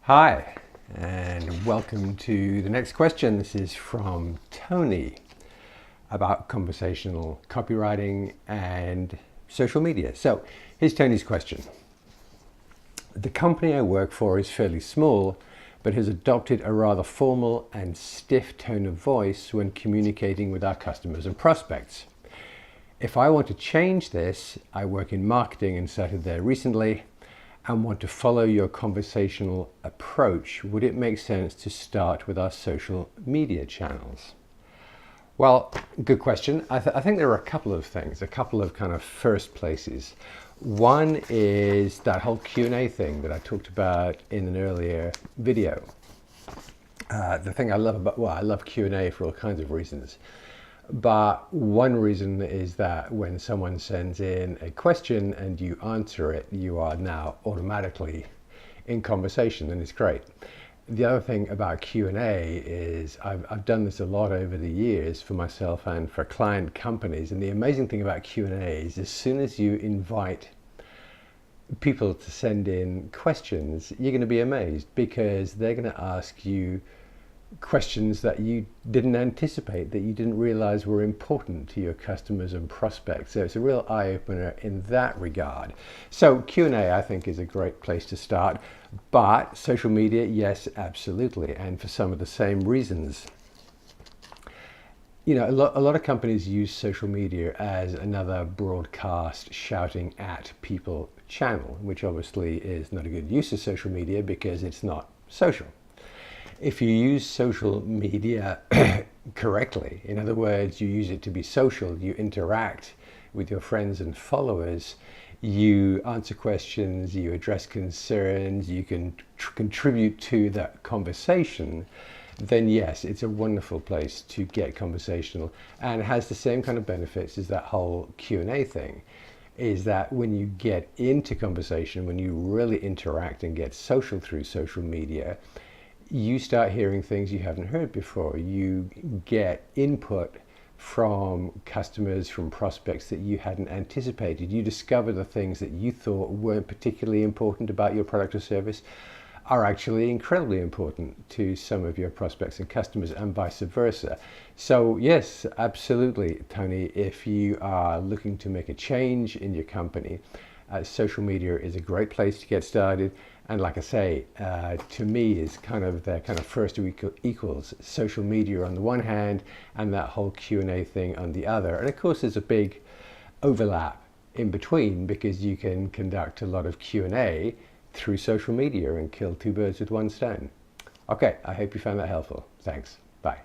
Hi, and welcome to the next question. This is from Tony about conversational copywriting and social media. So here's Tony's question. The company I work for is fairly small, but has adopted a rather formal and stiff tone of voice when communicating with our customers and prospects. If I want to change this, I work in marketing and started there recently, and want to follow your conversational approach, would it make sense to start with our social media channels? Well, good question. I think there are a couple of things, a couple of kind of first places. One is that whole Q&A thing that I talked about in an earlier video. The thing I love about, well, I love Q&A for all kinds of reasons. But one reason is that when someone sends in a question and you answer it, you are now automatically in conversation, and it's great. The other thing about Q&A is I've done this a lot over the years for myself and for client companies. And the amazing thing about Q&A is as soon as you invite people to send in questions, you're going to be amazed because they're going to ask you questions that you didn't anticipate, that you didn't realize were important to your customers and prospects. So it's a real eye-opener in that regard. So Q&A, I think, is a great place to start. But social media, yes, absolutely, and for some of the same reasons. You know, a lot of companies use social media as another broadcast shouting at people channel, which obviously is not a good use of social media because it's not social. If you use social media correctly, in other words, you use it to be social, you interact with your friends and followers, you answer questions, you address concerns, you can contribute to that conversation, then yes, it's a wonderful place to get conversational, and it has the same kind of benefits as that whole Q&A thing, is that when you get into conversation, when you really interact and get social through social media, you start hearing things you haven't heard before. You get input from customers, from prospects that you hadn't anticipated. You discover the things that you thought weren't particularly important about your product or service are actually incredibly important to some of your prospects and customers, and vice versa. So yes, absolutely, Tony, if you are looking to make a change in your company, social media is a great place to get started. And like I say, to me, is kind of the kind of first equals social media on the one hand and that whole Q&A thing on the other. And of course, there's a big overlap in between because you can conduct a lot of Q&A through social media and kill two birds with one stone. Okay, I hope you found that helpful. Thanks. Bye.